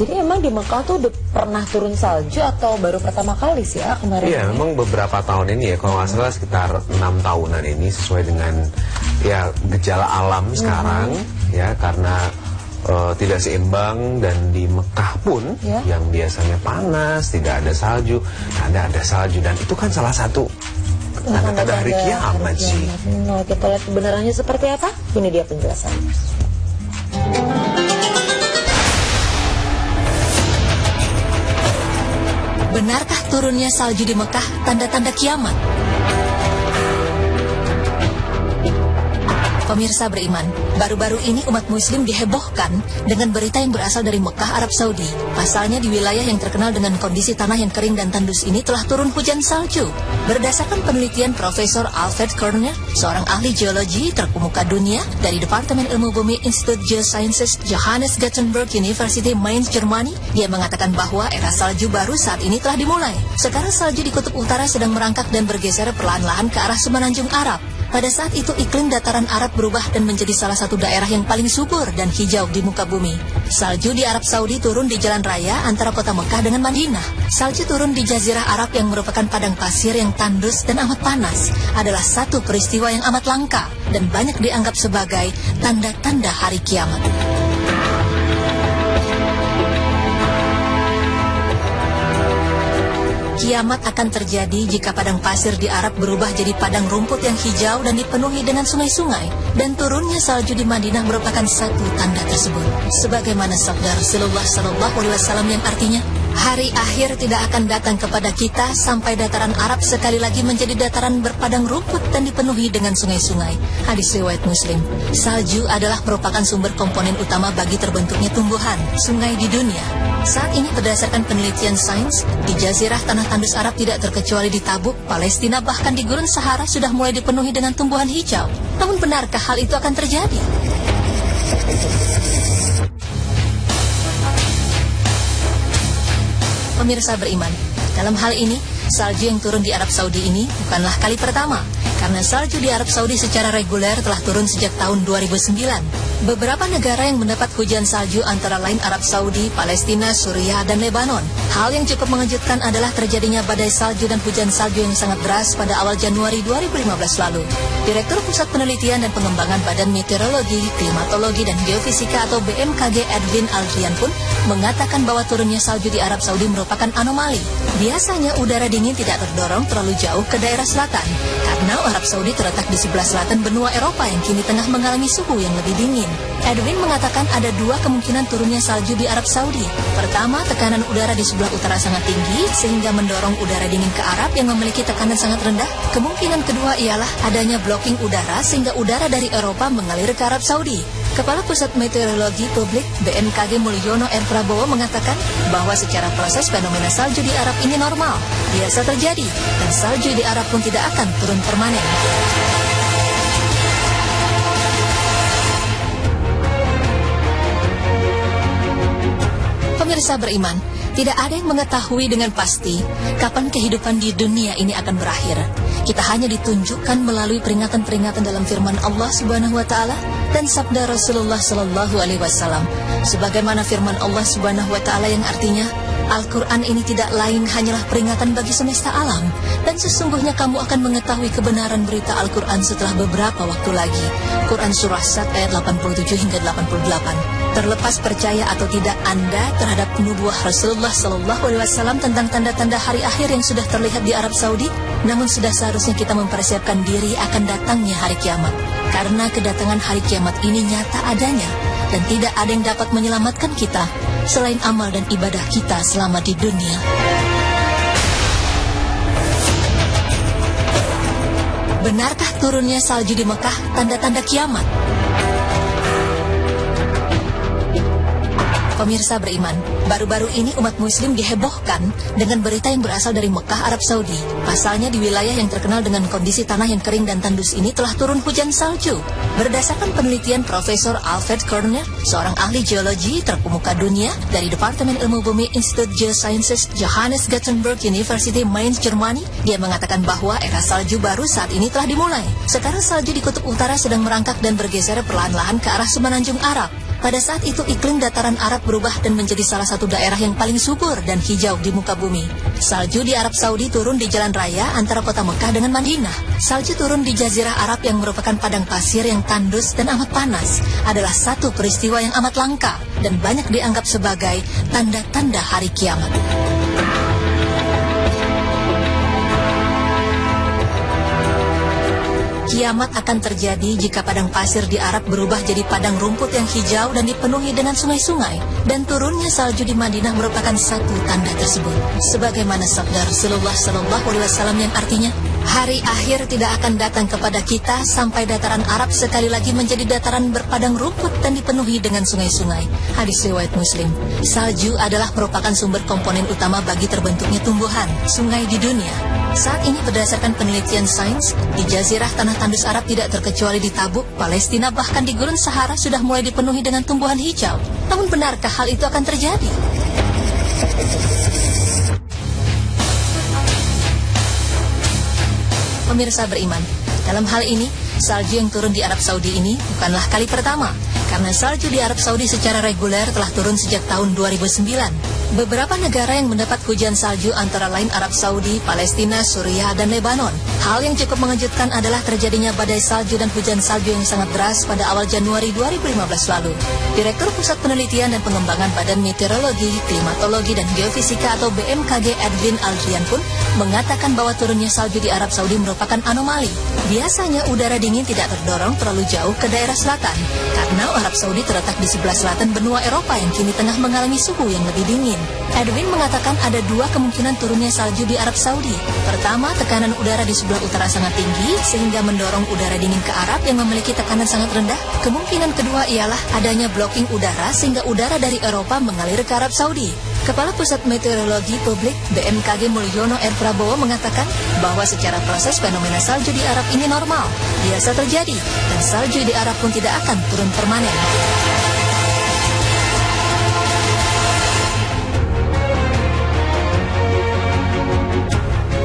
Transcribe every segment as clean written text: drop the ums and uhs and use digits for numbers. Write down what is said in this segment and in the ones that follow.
Jadi emang di Mekah tuh udah pernah turun salju atau baru pertama kali sih ya kemarin? Iya, memang beberapa tahun ini ya, kalau nggak salah sekitar 6 tahunan ini sesuai dengan ya gejala alam sekarang ya, karena tidak seimbang, dan di Mekah pun yang biasanya panas, tidak ada salju, ada salju, dan itu kan salah satu tanda-tanda hari kiamat sih. Nah, kita lihat kebenarannya seperti apa? Ini dia penjelasannya. Benarkah turunnya salju di Mekah tanda-tanda kiamat? Pemirsa beriman, baru-baru ini umat muslim dihebohkan dengan berita yang berasal dari Mekah, Arab Saudi. Pasalnya di wilayah yang terkenal dengan kondisi tanah yang kering dan tandus ini telah turun hujan salju. Berdasarkan penelitian Profesor Alfred Körner, seorang ahli geologi terkemuka dunia dari Departemen Ilmu Bumi Institut Geosciences Johannes Gutenberg University Mainz, Jermani, dia mengatakan bahwa era salju baru saat ini telah dimulai. Sekarang salju di kutub utara sedang merangkak dan bergeser perlahan-lahan ke arah semenanjung Arab. Pada saat itu iklim dataran Arab berubah dan menjadi salah satu daerah yang paling subur dan hijau di muka bumi. Salju di Arab Saudi turun di jalan raya antara kota Mekah dengan Madinah. Salju turun di Jazirah Arab yang merupakan padang pasir yang tandus dan amat panas adalah satu peristiwa yang amat langka dan banyak dianggap sebagai tanda-tanda hari kiamat. Kiamat akan terjadi jika padang pasir di Arab berubah jadi padang rumput yang hijau dan dipenuhi dengan sungai-sungai. Dan turunnya salju di Madinah merupakan satu tanda tersebut. Sebagaimana sabda Rasulullah SAW yang artinya, hari akhir tidak akan datang kepada kita sampai dataran Arab sekali lagi menjadi dataran berpadang rumput dan dipenuhi dengan sungai-sungai. Hadis riwayat Muslim. Salju adalah merupakan sumber komponen utama bagi terbentuknya tumbuhan, sungai di dunia. Saat ini berdasarkan penelitian sains, di Jazirah Tanah Tandus Arab tidak terkecuali di Tabuk, Palestina, bahkan di Gurun Sahara sudah mulai dipenuhi dengan tumbuhan hijau. Namun benarkah hal itu akan terjadi? Pemirsa beriman, dalam hal ini, salju yang turun di Arab Saudi ini bukanlah kali pertama, karena salju di Arab Saudi secara reguler telah turun sejak tahun 2009. Beberapa negara yang mendapat hujan salju antara lain Arab Saudi, Palestina, Suriah, dan Lebanon. Hal yang cukup mengejutkan adalah terjadinya badai salju dan hujan salju yang sangat deras pada awal Januari 2015 lalu. Direktur Pusat Penelitian dan Pengembangan Badan Meteorologi, Klimatologi, dan Geofisika atau BMKG Edwin Aldrian pun mengatakan bahwa turunnya salju di Arab Saudi merupakan anomali. Biasanya udara dingin tidak terdorong terlalu jauh ke daerah selatan, karena Arab Saudi terletak di sebelah selatan benua Eropa yang kini tengah mengalami suhu yang lebih dingin. Edwin mengatakan ada dua kemungkinan turunnya salju di Arab Saudi. Pertama, tekanan udara di sebelah utara sangat tinggi sehingga mendorong udara dingin ke Arab yang memiliki tekanan sangat rendah. Kemungkinan kedua ialah adanya blocking udara sehingga udara dari Eropa mengalir ke Arab Saudi. Kepala Pusat Meteorologi Publik BMKG Mulyono R. Prabowo mengatakan bahwa secara proses fenomena salju di Arab ini normal, biasa terjadi, dan salju di Arab pun tidak akan turun permanen. Pemirsa beriman, tidak ada yang mengetahui dengan pasti kapan kehidupan di dunia ini akan berakhir. Kita hanya ditunjukkan melalui peringatan-peringatan dalam firman Allah Subhanahu wa taala dan sabda Rasulullah sallallahu alaihi wasallam. Sebagaimana firman Allah Subhanahu wa taala yang artinya, Al-Quran ini tidak lain hanyalah peringatan bagi semesta alam, dan sesungguhnya kamu akan mengetahui kebenaran berita Al-Quran setelah beberapa waktu lagi. Quran Surah Sad ayat 87 hingga 88. Terlepas percaya atau tidak Anda terhadap nubuah Rasulullah SAW tentang tanda-tanda hari akhir yang sudah terlihat di Arab Saudi, namun sudah seharusnya kita mempersiapkan diri akan datangnya hari kiamat. Karena kedatangan hari kiamat ini nyata adanya, dan tidak ada yang dapat menyelamatkan kita selain amal dan ibadah kita selama di dunia. Benarkah turunnya salju di Mekah tanda-tanda kiamat? Pemirsa beriman, baru-baru ini umat muslim dihebohkan dengan berita yang berasal dari Mekah, Arab Saudi. Pasalnya di wilayah yang terkenal dengan kondisi tanah yang kering dan tandus ini telah turun hujan salju. Berdasarkan penelitian Profesor Alfred Körner, seorang ahli geologi terkemuka dunia dari Departemen Ilmu Bumi Institut Geosciences Johannes Gutenberg University Mainz, Jermani, dia mengatakan bahwa era salju baru saat ini telah dimulai. Sekarang salju di kutub utara sedang merangkak dan bergeser perlahan-lahan ke arah semenanjung Arab. Pada saat itu iklim dataran Arab berubah dan menjadi salah satu daerah yang paling subur dan hijau di muka bumi. Salju di Arab Saudi turun di jalan raya antara kota Mekah dengan Madinah. Salju turun di Jazirah Arab yang merupakan padang pasir yang tandus dan amat panas adalah satu peristiwa yang amat langka dan banyak dianggap sebagai tanda-tanda hari kiamat. Kiamat akan terjadi jika padang pasir di Arab berubah jadi padang rumput yang hijau dan dipenuhi dengan sungai-sungai. Dan turunnya salju di Madinah merupakan satu tanda tersebut. Sebagaimana sabda Rasulullah SAW yang artinya, hari akhir tidak akan datang kepada kita sampai dataran Arab sekali lagi menjadi dataran berpadang rumput dan dipenuhi dengan sungai-sungai. Hadis riwayat Muslim. Salju adalah merupakan sumber komponen utama bagi terbentuknya tumbuhan, sungai di dunia. Saat ini berdasarkan penelitian sains, di Jazirah Tanah Tandus Arab tidak terkecuali di Tabuk, Palestina bahkan di Gurun Sahara sudah mulai dipenuhi dengan tumbuhan hijau. Namun benarkah hal itu akan terjadi? Pemirsa beriman, dalam hal ini, salju yang turun di Arab Saudi ini bukanlah kali pertama, karena salju di Arab Saudi secara reguler telah turun sejak tahun 2009. Beberapa negara yang mendapat hujan salju antara lain Arab Saudi, Palestina, Suriah, dan Lebanon. Hal yang cukup mengejutkan adalah terjadinya badai salju dan hujan salju yang sangat deras pada awal Januari 2015 lalu. Direktur Pusat Penelitian dan Pengembangan Badan Meteorologi, Klimatologi, dan Geofisika atau BMKG Edwin Aldrian pun mengatakan bahwa turunnya salju di Arab Saudi merupakan anomali. Biasanya udara dingin tidak terdorong terlalu jauh ke daerah selatan, karena Arab Saudi terletak di sebelah selatan benua Eropa yang kini tengah mengalami suhu yang lebih dingin. Edwin mengatakan ada dua kemungkinan turunnya salju di Arab Saudi. Pertama, tekanan udara di sebelah utara sangat tinggi sehingga mendorong udara dingin ke Arab yang memiliki tekanan sangat rendah. Kemungkinan kedua ialah adanya blocking udara sehingga udara dari Eropa mengalir ke Arab Saudi. Kepala Pusat Meteorologi Publik BMKG Mulyono R. Prabowo mengatakan bahwa secara proses fenomena salju di Arab ini normal, biasa terjadi, dan salju di Arab pun tidak akan turun permanen.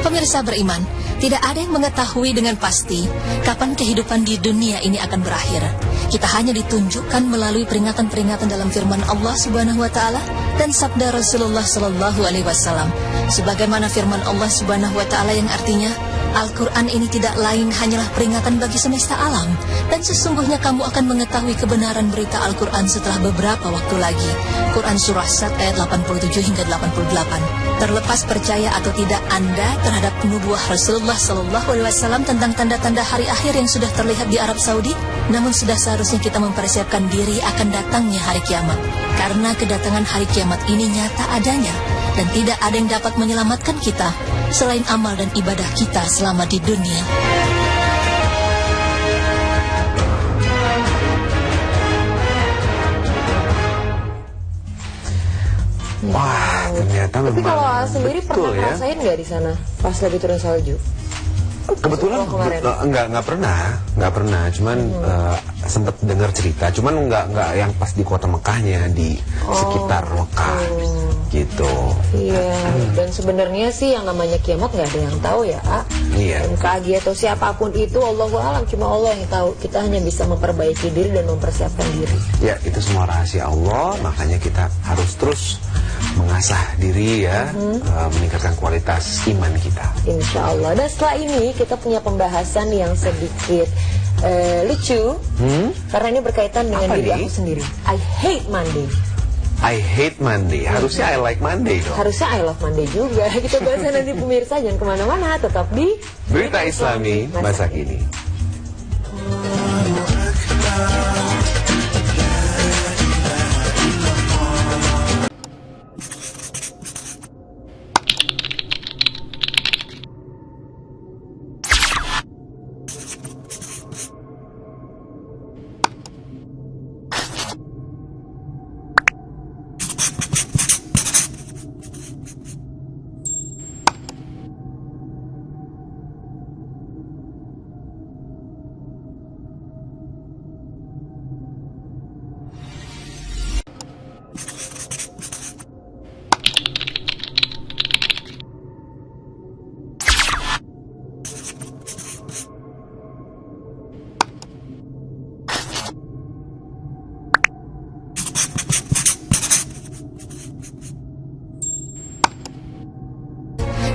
Pemirsa beriman, tidak ada yang mengetahui dengan pasti kapan kehidupan di dunia ini akan berakhir. Kita hanya ditunjukkan melalui peringatan-peringatan dalam firman Allah Subhanahu wa taala dan sabda Rasulullah sallallahu alaihi wasallam. Sebagaimana firman Allah Subhanahu wa taala yang artinya, Al-Quran ini tidak lain hanyalah peringatan bagi semesta alam, dan sesungguhnya kamu akan mengetahui kebenaran berita Al-Quran setelah beberapa waktu lagi. Quran Surah Sad ayat 87 hingga 88. Terlepas percaya atau tidak Anda terhadap nubuah Rasulullah SAW tentang tanda-tanda hari akhir yang sudah terlihat di Arab Saudi, namun sudah seharusnya kita mempersiapkan diri akan datangnya hari kiamat. Karena kedatangan hari kiamat ini nyata adanya, dan tidak ada yang dapat menyelamatkan kita selain amal dan ibadah kita selama di dunia. Wah, ternyata memang. Tapi kalau sendiri pernah betul ya. ngerasain nggak di sana pas lagi turun salju? Kebetulan nggak pernah, cuman sempat dengar cerita, cuman nggak yang pas di kota Mekahnya, di sekitar Mekah gitu. Iya, dan sebenarnya sih yang namanya kiamat nggak ada yang tahu ya, Iya. MKG atau siapapun itu, Allahu a'lam, cuma Allah yang tahu. Kita hanya bisa memperbaiki diri dan mempersiapkan diri. Ya, itu semua rahasia Allah, makanya kita harus terus mengasah diri ya, meningkatkan kualitas iman kita. Insya Allah. Dan setelah ini kita punya pembahasan yang sedikit lucu, karena ini berkaitan dengan Apa diri nih? aku sendiri. I hate Monday. I hate Monday. Harusnya I like Monday dong. Harusnya I love Monday juga. Kita bahas nanti pemirsa, jangan kemana-mana, tetap di Berita Islami masa kini.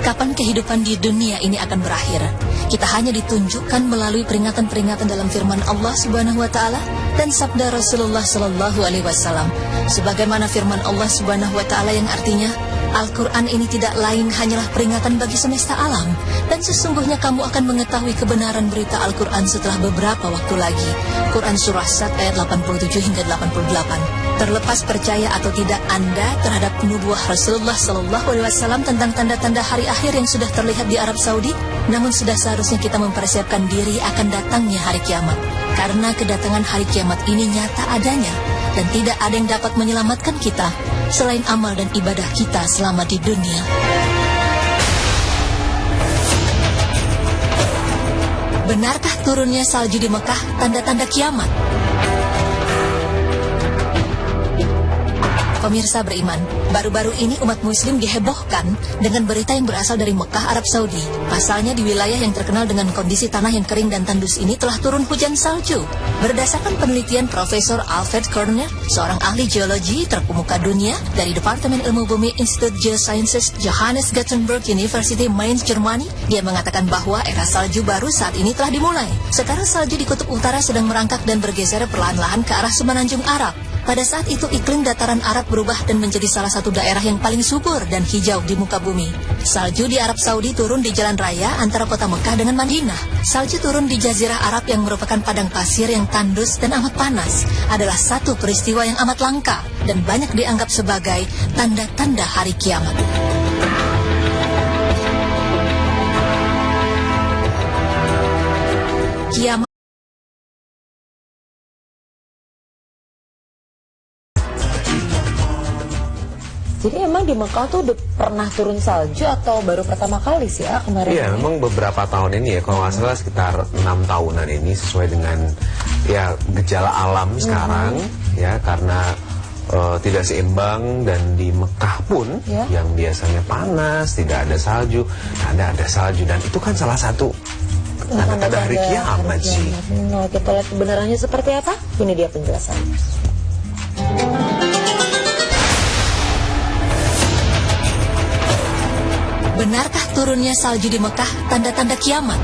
kapan kehidupan di dunia ini akan berakhir. Kita hanya ditunjukkan melalui peringatan-peringatan dalam firman Allah Subhanahu wa taala dan sabda Rasulullah sallallahu alaihi wasallam. Sebagaimana firman Allah Subhanahu wa taala yang artinya, Al-Quran ini tidak lain hanyalah peringatan bagi semesta alam, dan sesungguhnya kamu akan mengetahui kebenaran berita Al-Quran setelah beberapa waktu lagi. Quran Surah Sad ayat 87 hingga 88. Terlepas percaya atau tidak Anda terhadap nubuah Rasulullah Sallallahu Alaihi Wasallam tentang tanda-tanda hari akhir yang sudah terlihat di Arab Saudi, namun sudah seharusnya kita mempersiapkan diri akan datangnya hari kiamat. Karena kedatangan hari kiamat ini nyata adanya, dan tidak ada yang dapat menyelamatkan kita selain amal dan ibadah kita selama di dunia. Benarkah turunnya salju di Mekah tanda-tanda kiamat? Pemirsa beriman, baru-baru ini umat muslim dihebohkan dengan berita yang berasal dari Mekah, Arab Saudi. Pasalnya di wilayah yang terkenal dengan kondisi tanah yang kering dan tandus ini telah turun hujan salju. Berdasarkan penelitian Profesor Alfred Körner, seorang ahli geologi terkemuka dunia dari Departemen Ilmu Bumi Institut Geosciences Johannes Gutenberg University Mainz, Jermani, dia mengatakan bahwa era salju baru saat ini telah dimulai. Sekarang salju di kutub utara sedang merangkak dan bergeser perlahan-lahan ke arah semenanjung Arab. Pada saat itu iklim dataran Arab berubah dan menjadi salah satu daerah yang paling subur dan hijau di muka bumi. Salju di Arab Saudi turun di jalan raya antara kota Mekah dengan Madinah. Salju turun di Jazirah Arab yang merupakan padang pasir yang tandus dan amat panas adalah satu peristiwa yang amat langka dan banyak dianggap sebagai tanda-tanda hari kiamat. Kiamat. Jadi emang di Mekah tuh udah pernah turun salju atau baru pertama kali sih ya kemarin? Iya, memang beberapa tahun ini ya, kalau nggak salah sekitar 6 tahunan ini sesuai dengan ya gejala alam sekarang ya, karena tidak seimbang, dan di Mekah pun yang biasanya panas, tidak ada salju, ada salju, dan itu kan salah satu tanda-tanda hari kiamat sih. Nah, kita lihat kebenarannya seperti apa? Ini dia penjelasannya. Benarkah turunnya salju di Mekah tanda-tanda kiamat?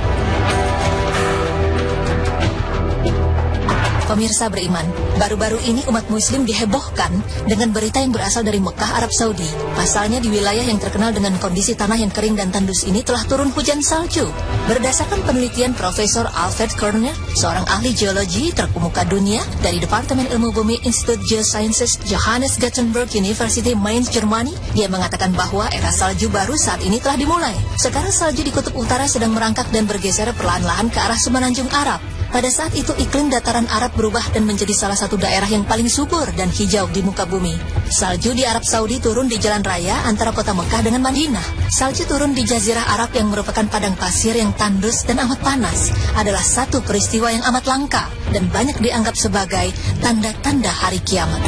Pemirsa beriman, baru-baru ini umat muslim dihebohkan dengan berita yang berasal dari Mekah, Arab Saudi. Pasalnya di wilayah yang terkenal dengan kondisi tanah yang kering dan tandus ini telah turun hujan salju. Berdasarkan penelitian Profesor Alfred Körner, seorang ahli geologi terkemuka dunia dari Departemen Ilmu Bumi Institut Geosciences Johannes Gutenberg University Mainz, Jermani, dia mengatakan bahwa era salju baru saat ini telah dimulai. Sekarang salju di kutub utara sedang merangkak dan bergeser perlahan-lahan ke arah semenanjung Arab. Pada saat itu iklim dataran Arab berubah dan menjadi salah satu daerah yang paling subur dan hijau di muka bumi. Salju di Arab Saudi turun di jalan raya antara kota Mekah dengan Madinah. Salju turun di Jazirah Arab yang merupakan padang pasir yang tandus dan amat panas adalah satu peristiwa yang amat langka dan banyak dianggap sebagai tanda-tanda hari kiamat.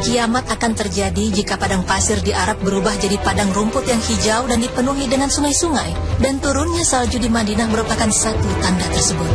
Kiamat akan terjadi jika padang pasir di Arab berubah jadi padang rumput yang hijau dan dipenuhi dengan sungai-sungai, dan turunnya salju di Madinah merupakan satu tanda tersebut.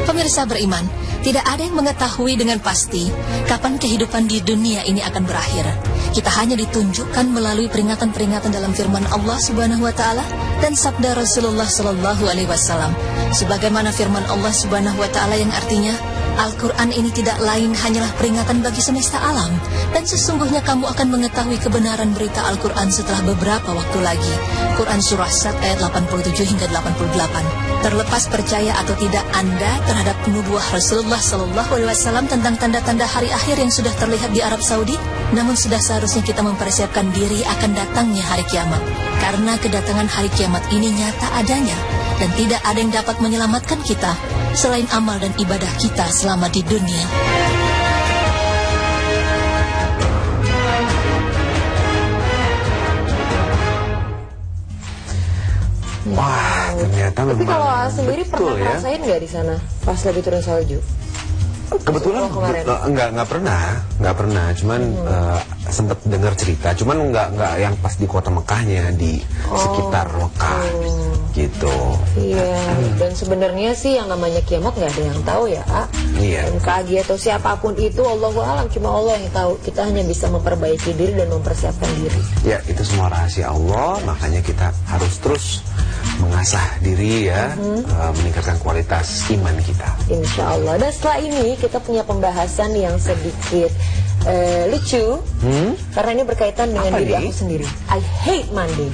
Pemirsa beriman, tidak ada yang mengetahui dengan pasti kapan kehidupan di dunia ini akan berakhir. Kita hanya ditunjukkan melalui peringatan-peringatan dalam firman Allah Subhanahu wa taala dan sabda Rasulullah sallallahu alaihi wasallam. Sebagaimana firman Allah Subhanahu wa taala yang artinya, Al-Quran ini tidak lain hanyalah peringatan bagi semesta alam, dan sesungguhnya kamu akan mengetahui kebenaran berita Al-Quran setelah beberapa waktu lagi. Quran Surah Sad ayat 87 hingga 88. Terlepas percaya atau tidak Anda terhadap nubuah Rasulullah Sallallahu Alaihi Wasallam tentang tanda-tanda hari akhir yang sudah terlihat di Arab Saudi, namun sudah seharusnya kita mempersiapkan diri akan datangnya hari kiamat. Karena kedatangan hari kiamat ini nyata adanya, dan tidak ada yang dapat menyelamatkan kita selain amal dan ibadah kita selama di dunia. Wah, ternyata Tapi memang kalau sendiri pernah betul ya. ngerasain nggak di sana pas lagi turun salju? Kebetulan kemarin? nggak pernah. Cuman sempat dengar cerita. Cuman nggak yang pas di kota Mekahnya, di sekitar Mekah, gitu. Iya. Dan sebenarnya sih yang namanya kiamat nggak ada yang tahu ya, A. Iya. MKG atau siapapun itu, Allahu a'lam, cuma Allah yang tahu. Kita hanya bisa memperbaiki diri dan mempersiapkan diri. Ya, itu semua rahasia Allah. Makanya kita harus terus mengasah diri ya, meningkatkan kualitas iman kita. Insya Allah. Dan setelah ini kita punya pembahasan yang sedikit lucu, karena ini berkaitan dengan Apa diri nih? aku sendiri. I hate Monday.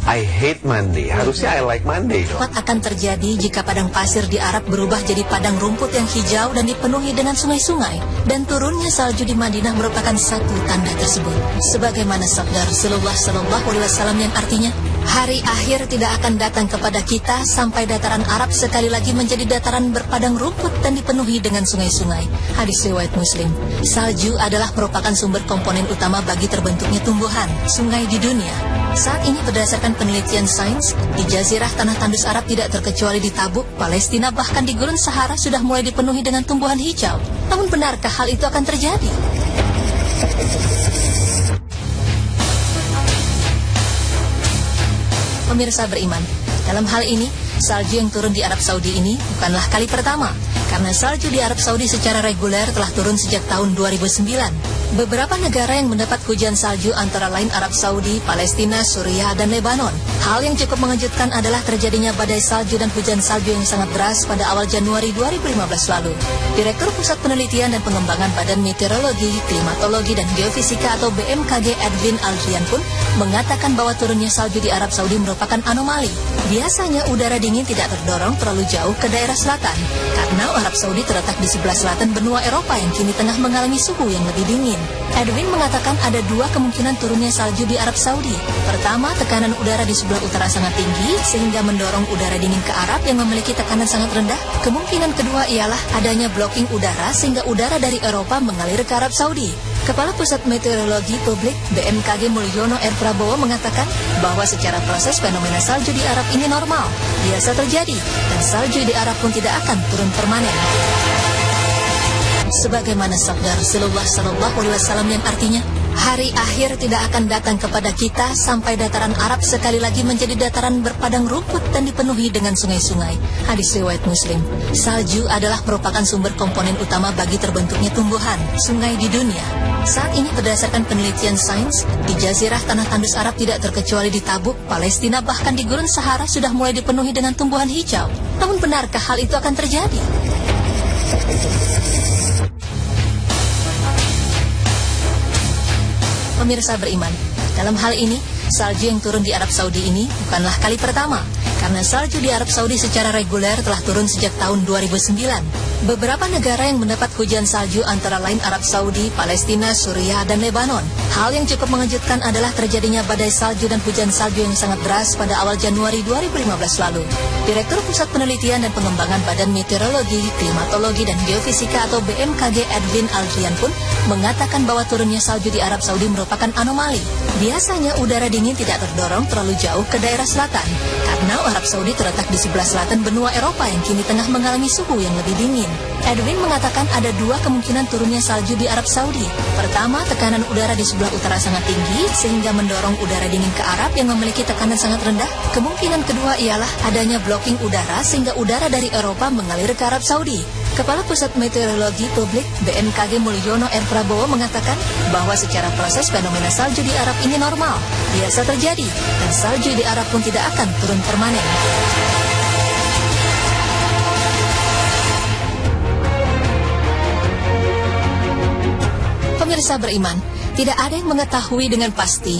I hate Monday. Harusnya I like Monday dong. Kiamat akan terjadi jika padang pasir di Arab berubah jadi padang rumput yang hijau dan dipenuhi dengan sungai-sungai. Dan turunnya salju di Madinah merupakan satu tanda tersebut. Sebagaimana sabda Rasulullah SAW yang artinya, hari akhir tidak akan datang kepada kita sampai dataran Arab sekali lagi menjadi dataran berpadang rumput dan dipenuhi dengan sungai-sungai. Hadis riwayat Muslim. Salju adalah merupakan sumber komponen utama bagi terbentuknya tumbuhan, sungai di dunia. Saat ini berdasarkan penelitian sains, di Jazirah Tanah Tandus Arab tidak terkecuali di Tabuk, Palestina, bahkan di Gurun Sahara sudah mulai dipenuhi dengan tumbuhan hijau. Namun benarkah hal itu akan terjadi? Pemirsa beriman, dalam hal ini, salju yang turun di Arab Saudi ini bukanlah kali pertama, karena salju di Arab Saudi secara reguler telah turun sejak tahun 2009. Beberapa negara yang mendapat hujan salju antara lain Arab Saudi, Palestina, Suriah, dan Lebanon. Hal yang cukup mengejutkan adalah terjadinya badai salju dan hujan salju yang sangat deras pada awal Januari 2015 lalu. Direktur Pusat Penelitian dan Pengembangan Badan Meteorologi, Klimatologi, dan Geofisika atau BMKG Edwin Aldrian pun mengatakan bahwa turunnya salju di Arab Saudi merupakan anomali. Biasanya udara dingin tidak terdorong terlalu jauh ke daerah selatan, karena Arab Saudi terletak di sebelah selatan benua Eropa yang kini tengah mengalami suhu yang lebih dingin. Edwin mengatakan ada dua kemungkinan turunnya salju di Arab Saudi. Pertama, tekanan udara di sebelah utara sangat tinggi sehingga mendorong udara dingin ke Arab yang memiliki tekanan sangat rendah. Kemungkinan kedua ialah adanya blocking udara sehingga udara dari Eropa mengalir ke Arab Saudi. Kepala Pusat Meteorologi Publik BMKG Mulyono R. Prabowo mengatakan bahwa secara proses fenomena salju di Arab ini normal, biasa terjadi, dan salju di Arab pun tidak akan turun permanen. Sebagaimana sabda Rasulullah SAW yang artinya, hari akhir tidak akan datang kepada kita sampai dataran Arab sekali lagi menjadi dataran berpadang rumput dan dipenuhi dengan sungai-sungai. Hadis riwayat Muslim. Salju adalah merupakan sumber komponen utama bagi terbentuknya tumbuhan, sungai di dunia. Saat ini berdasarkan penelitian sains, di Jazirah Tanah Tandus Arab tidak terkecuali di Tabuk, Palestina, bahkan di Gurun Sahara sudah mulai dipenuhi dengan tumbuhan hijau. Namun benarkah hal itu akan terjadi? Pemirsa beriman, dalam hal ini, salju yang turun di Arab Saudi ini bukanlah kali pertama, karena salju di Arab Saudi secara reguler telah turun sejak tahun 2009. Beberapa negara yang mendapat hujan salju antara lain Arab Saudi, Palestina, Suriah, dan Lebanon. Hal yang cukup mengejutkan adalah terjadinya badai salju dan hujan salju yang sangat deras pada awal Januari 2015 lalu. Direktur Pusat Penelitian dan Pengembangan Badan Meteorologi, Klimatologi, dan Geofisika atau BMKG Edwin Aldrian pun mengatakan bahwa turunnya salju di Arab Saudi merupakan anomali. Biasanya udara dingin tidak terdorong terlalu jauh ke daerah selatan, karena Arab Saudi terletak di sebelah selatan benua Eropa yang kini tengah mengalami suhu yang lebih dingin. Edwin mengatakan ada dua kemungkinan turunnya salju di Arab Saudi. Pertama, tekanan udara di sebelah utara sangat tinggi sehingga mendorong udara dingin ke Arab yang memiliki tekanan sangat rendah. Kemungkinan kedua ialah adanya blocking udara sehingga udara dari Eropa mengalir ke Arab Saudi. Kepala Pusat Meteorologi Publik BMKG Mulyono R. Prabowo mengatakan bahwa secara proses fenomena salju di Arab ini normal, biasa terjadi, dan salju di Arab pun tidak akan turun permanen. Pemirsa beriman, tidak ada yang mengetahui dengan pasti